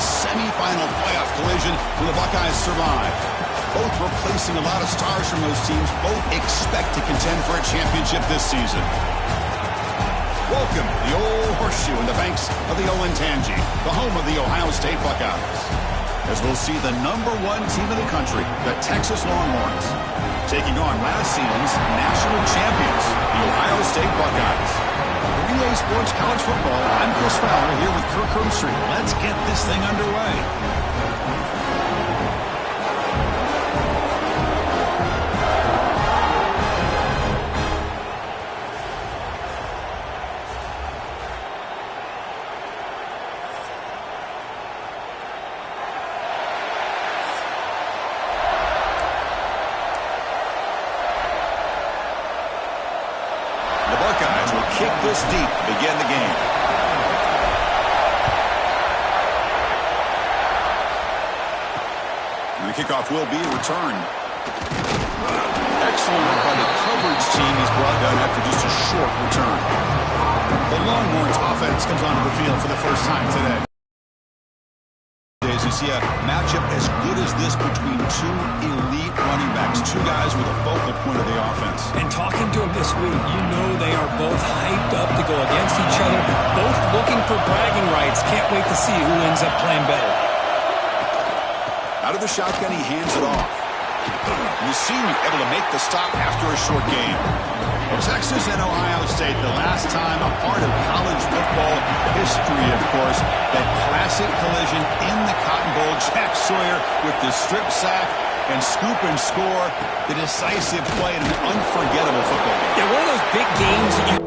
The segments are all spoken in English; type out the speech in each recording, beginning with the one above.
semifinal playoff collision when the Buckeyes survive. Both replacing a lot of stars from those teams. Both expect to contend for a championship this season. Welcome to the Old Horseshoe in the banks of the Olentangy, the home of the Ohio State Buckeyes. As we'll see the #1 team in the country, the Texas Longhorns, taking on last season's national champions, the Ohio State Buckeyes. For EA Sports College Football, I'm Chris Fowler here with Kirk Herbstreit. Let's get this thing underway. Buckeyes will kick this deep to begin the game. And the kickoff will be returned. Excellent work by the coverage team. He's brought down after just a short return. The Longhorns offense comes onto the field for the first time today. You see a matchup as good as this between two elite running backs, two guys with a focal point of the offense. And talking to them this week, you know they are both hyped up to go against each other, both looking for bragging rights. Can't wait to see who ends up playing better. Out of the shotgun, he hands it off. You see him able to make the stop after a short game. Well, Texas and Ohio State, the last time a part of college football history, of course, that classic collision in the Cotton Bowl. Jack Sawyer with the strip sack and scoop and score, the decisive play in an unforgettable football game. Yeah, one of those big games that you...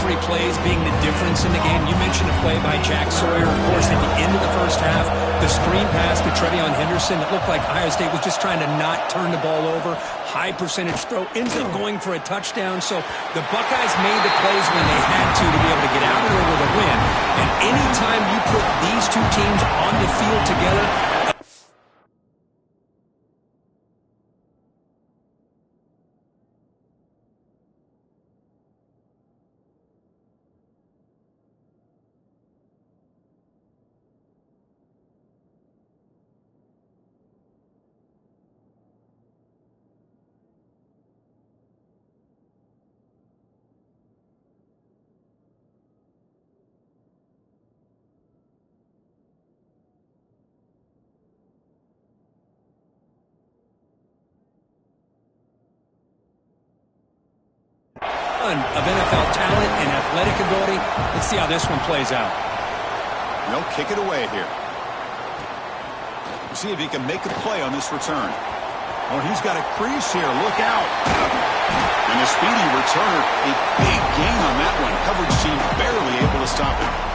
three plays being the difference in the game. You mentioned a play by Jack Sawyer, of course, at the end of the first half. The screen pass to Trevion Henderson. It looked like Ohio State was just trying to not turn the ball over. High percentage throw, ends up going for a touchdown. So the Buckeyes made the plays when they had to be able to get out of there with a win. And anytime you put these two teams on the field together, of NFL talent and athletic ability. Let's see how this one plays out. They'll kick it away here. We'll see if he can make a play on this return. Oh, he's got a crease here. Look out. And a speedy returner. A big gain on that one. Coverage team barely able to stop it.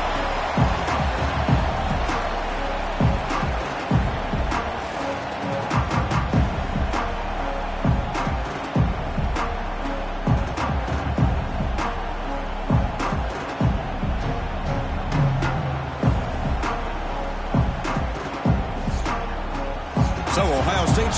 So Ohio State.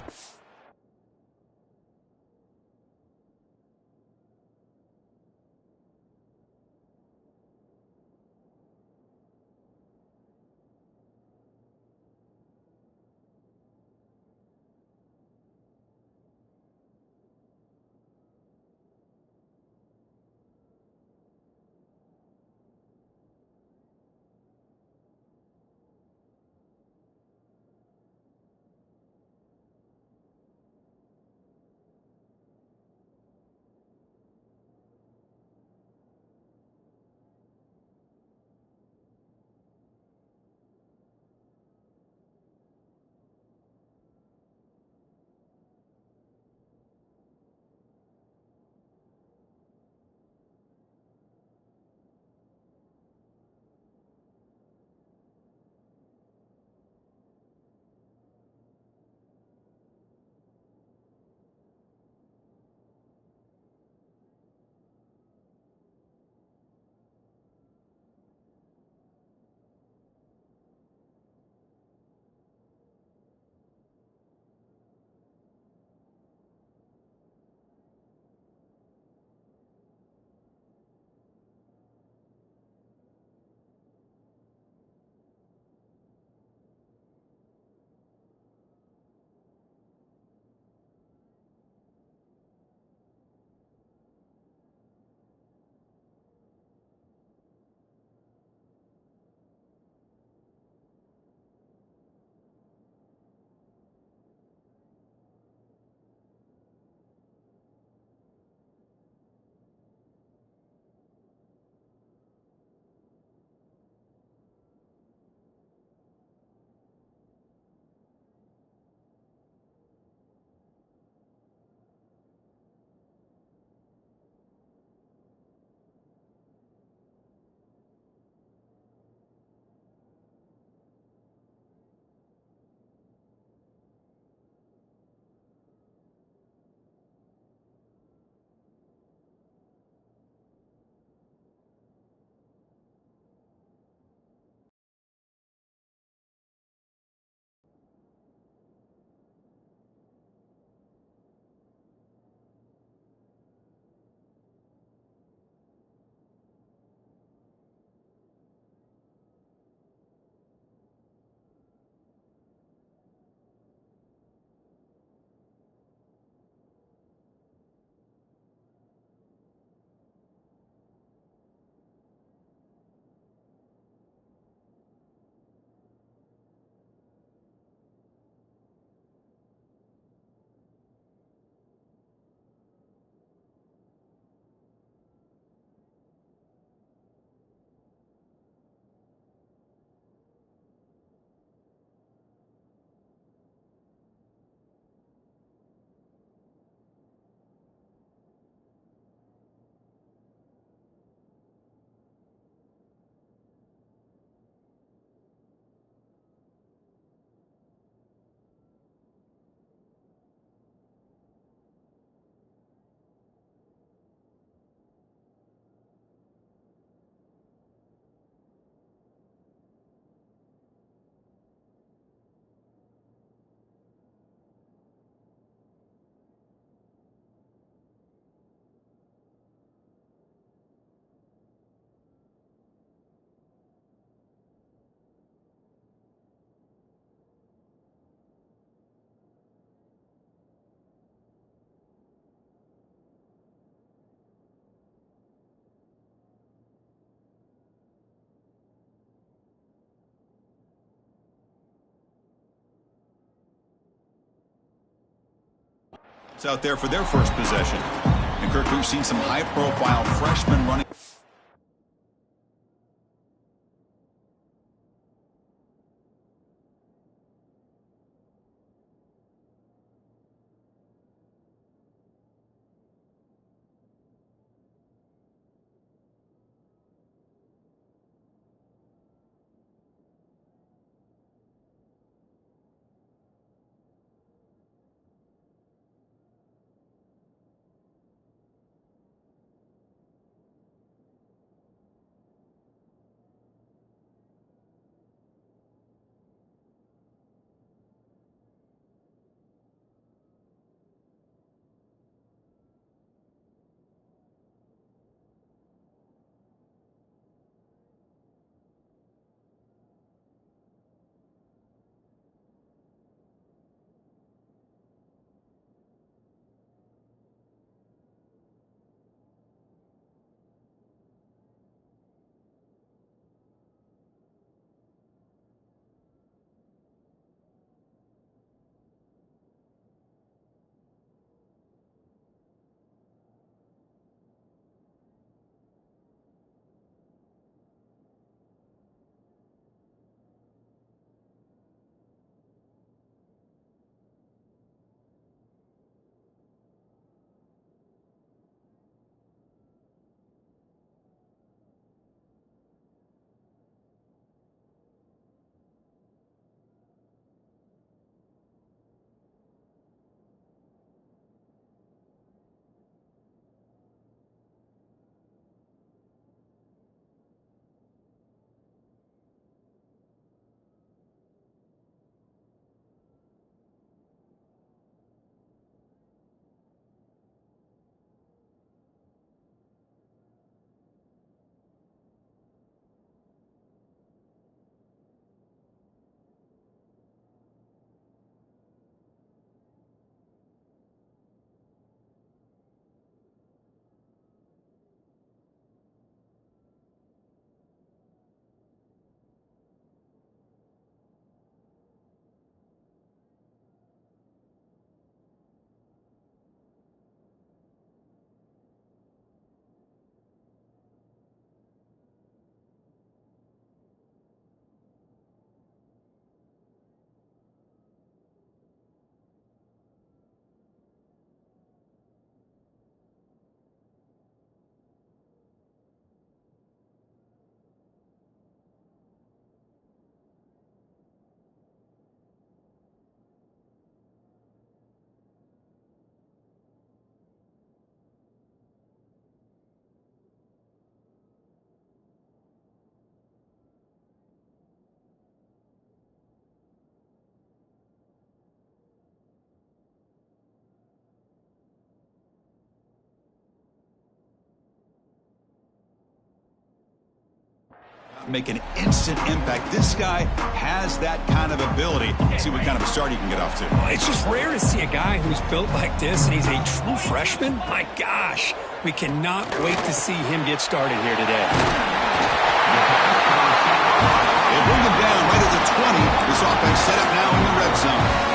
It's out there for their first possession. And Kirk, we've seen some high-profile freshmen running. Make an instant impact. This guy has that kind of ability. Let's see what kind of a start he can get off to. It's just rare to see a guy who's built like this, and he's a true freshman. My gosh, we cannot wait to see him get started here today. They bring him down right at the 20. This offense set up now in the red zone.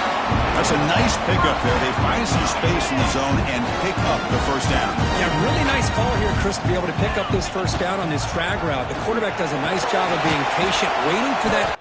That's a nice pickup there. They find some space in the zone and pick up the first down. Yeah, really nice call here, Chris, to be able to pick up this first down on this drag route. The quarterback does a nice job of being patient, waiting for that.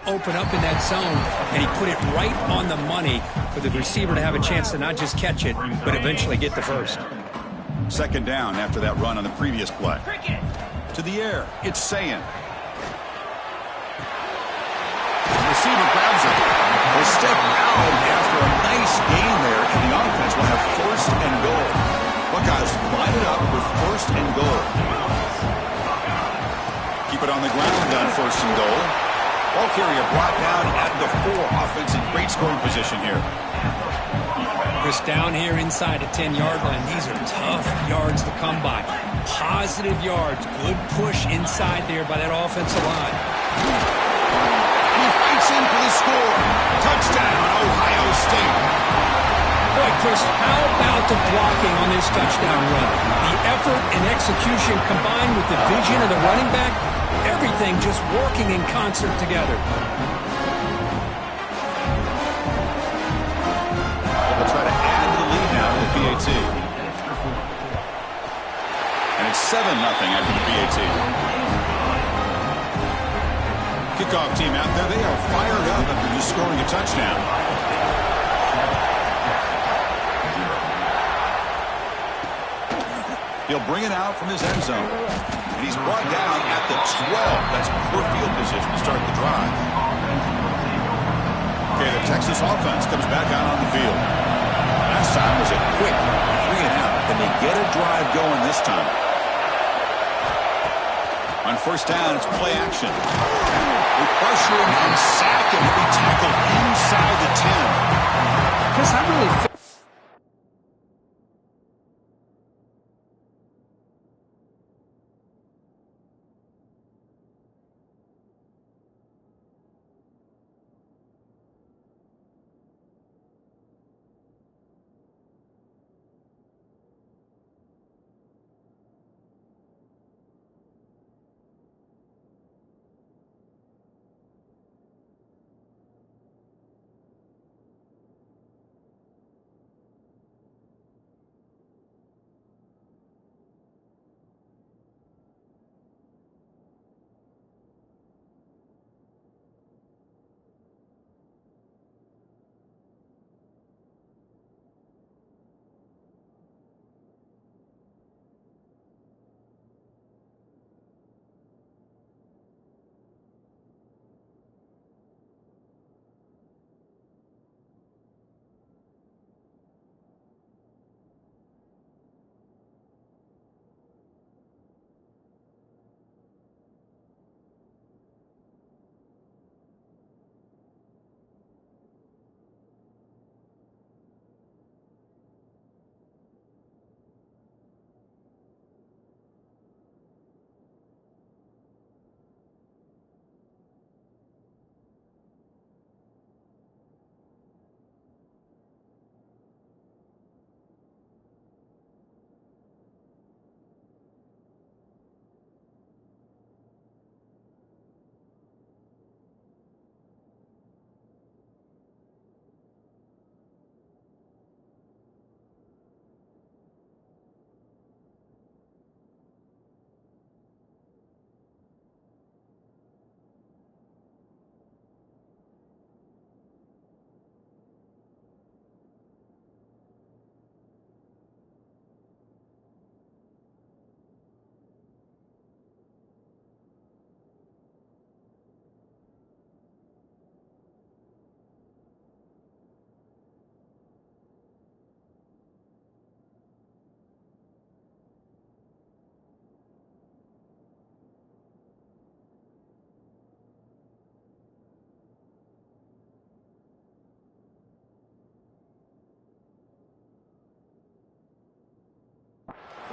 open up in that zone, and he put it right on the money for the receiver to have a chance to not just catch it, but eventually get the first. Second down after that run on the previous play. To the air, it's Sayin. The receiver grabs it. Will step out after a nice gain there, and the offense will have first and goal. Buckeyes line it up with first and goal. Keep it on the ground on first and goal. Ball carrier brought down at the 4. Offense in great scoring position here. Chris, down here inside the 10-yard line, these are tough yards to come by. Positive yards. Good push inside there by that offensive line. He fights in for the score. Touchdown, Ohio State. Boy, Chris, how about the blocking on this touchdown run? The effort and execution combined with the vision of the running back, everything just working in concert together. They'll try to add to the lead now to the PAT. And it's 7-0 after the PAT. Kickoff team out there, they are fired up after just scoring a touchdown. He'll bring it out from his end zone. And he's brought down at the 12. That's poor field position to start the drive. Okay, the Texas offense comes back out on the field. Last time was a quick 3-and-out. Can they get a drive going this time? On first down, it's play action. They pressure him and sack him. He'll be tackled inside the 10. Chris, I really feel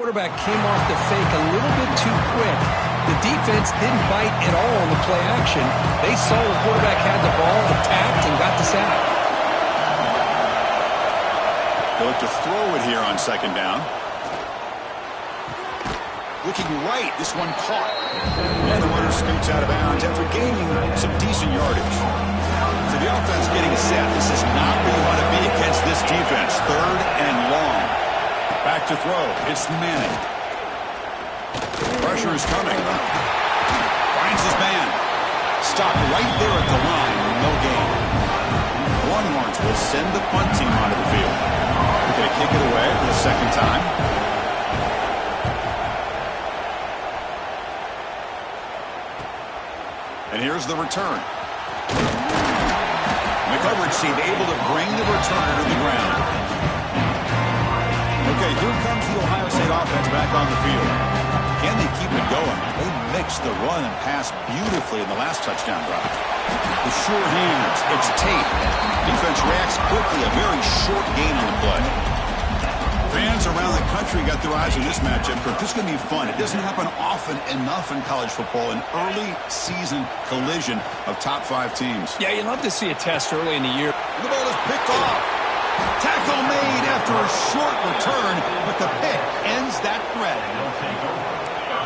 quarterback came off the fake a little bit too quick. The defense didn't bite at all on the play action. They saw the quarterback had the ball, attacked, and got the sack. They'll look to throw it here on second down. Looking right, this one caught. And the runner scoots out of bounds after gaining some decent yardage. So the offense getting set. This is not where you want to be against this defense. Third and long. Back to throw. It's Manning. Pressure is coming. Finds his man. Stopped right there at the line, no gain. The Longhorns will send the punt team onto the field. They're going to kick it away for the second time. And here's the return. The coverage team able to bring the returner to the ground. Okay, here comes the Ohio State offense back on the field. Can they keep it going? They mixed the run and pass beautifully in the last touchdown drive. The sure hands, it's Tate. Defense reacts quickly, a very short gain on the play. Fans around the country got their eyes on this matchup. This is going to be fun. It doesn't happen often enough in college football, an early season collision of top 5 teams. Yeah, you love to see a test early in the year. The ball is picked off. Tackle made after a short return, but the pick ends that threat.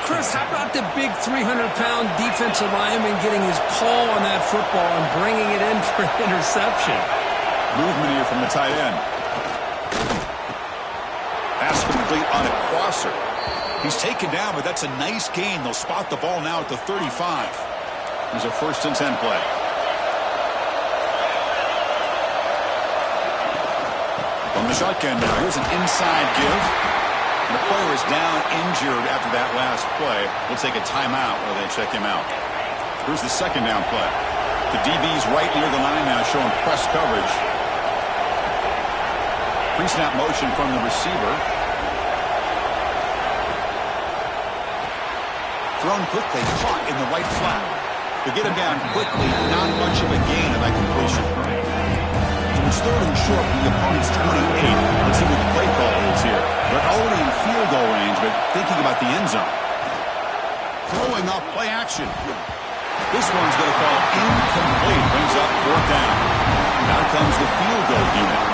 Chris, how about the big 300-pound defensive lineman getting his paw on that football and bringing it in for an interception? Movement here from the tight end. Pass complete on a crosser. He's taken down, but that's a nice gain. They'll spot the ball now at the 35. There's a 1st and 10 play. From the shotgun now, here's an inside give. And the player is down injured after that last play. We'll take a timeout while they check him out. Here's the 2nd down play. The DB's right near the line now, showing press coverage. Pre-snap motion from the receiver. Thrown quickly, caught in the right flat. To get him down quickly, not much of a gain of that completion. So it's 3rd and short from the opponent's 28. Let's see what the play call is here. They're already in field goal range, but thinking about the end zone. Throwing up play action. This one's going to fall incomplete. Brings up 4th down. Now comes the field goal unit.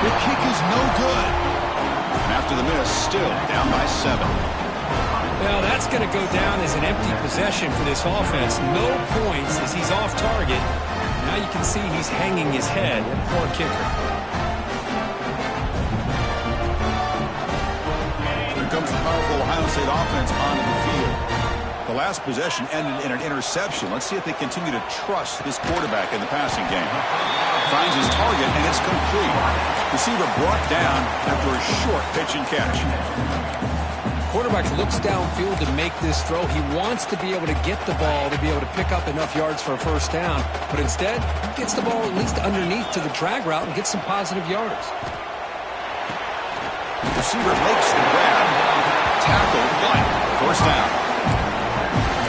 The kick is no good. And after the miss, still down by 7. Well, that's going to go down as an empty possession for this offense. No points as he's off target. Now you can see he's hanging his head. Poor kicker. Here comes the powerful Ohio State offense onto the field. The last possession ended in an interception. Let's see if they continue to trust this quarterback in the passing game. Finds his target, and it's complete. Receiver brought down after a short pitch and catch. Quarterback looks downfield to make this throw. He wants to be able to get the ball to be able to pick up enough yards for a 1st down, but instead gets the ball at least underneath to the drag route and gets some positive yards. Receiver makes the grab. Tackle, but 1st down.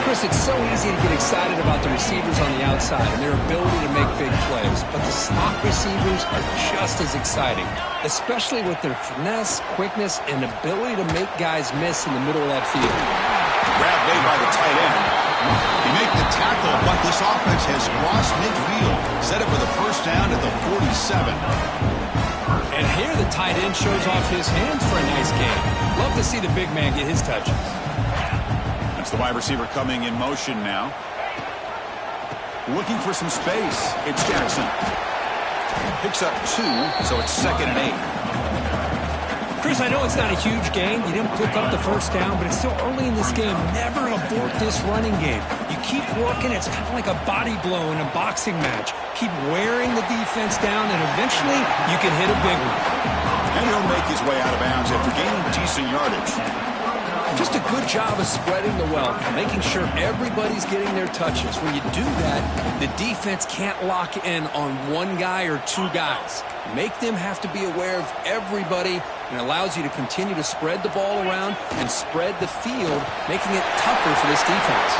Chris, it's so easy to get excited about the receivers on the outside and their ability to make big plays, but the slot receivers are just as exciting, especially with their finesse, quickness, and ability to make guys miss in the middle of that field. Grab made by the tight end. They make the tackle, but this offense has crossed midfield. Set it for the 1st down at the 47. And here the tight end shows off his hands for a nice gain. Love to see the big man get his touches. That's the wide receiver coming in motion now. Looking for some space. It's Jackson. Picks up 2, so it's 2nd and 8. Chris, I know it's not a huge gain. You didn't pick up the 1st down, but it's still early in this game. Never abort this running game. You keep working. It's kind of like a body blow in a boxing match. Keep wearing the defense down, and eventually you can hit a big one. And he'll make his way out of bounds after gaining decent yardage. Just a good job of spreading the wealth, making sure everybody's getting their touches. When you do that, the defense can't lock in on 1 guy or 2 guys. Make them have to be aware of everybody, and allows you to continue to spread the ball around and spread the field, making it tougher for this defense.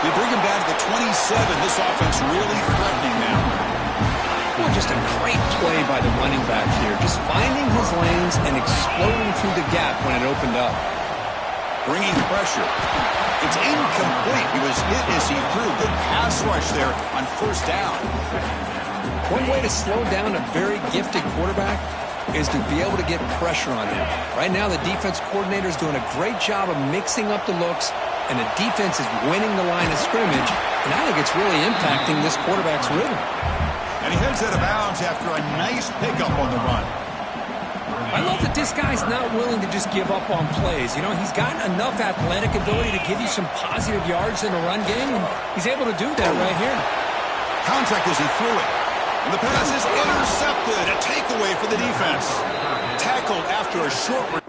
They bring him down to the 27. This offense really threatening now. Well, just a great play by the running back here, just finding his lanes and exploding through the gap when it opened up. Bringing pressure. It's incomplete. He was hit as he threw. Good pass rush there on 1st down. One way to slow down a very gifted quarterback is to be able to get pressure on him. Right now, the defense coordinator is doing a great job of mixing up the looks, and the defense is winning the line of scrimmage, and I think it's really impacting this quarterback's rhythm. And he heads out of bounds after a nice pickup on the run. I love felt that this guy's not willing to just give up on plays. You know, he's got enough athletic ability to give you some positive yards in the run game, and he's able to do that right here. Contact as he threw it. And the pass is intercepted. A takeaway for the defense. Tackled after a short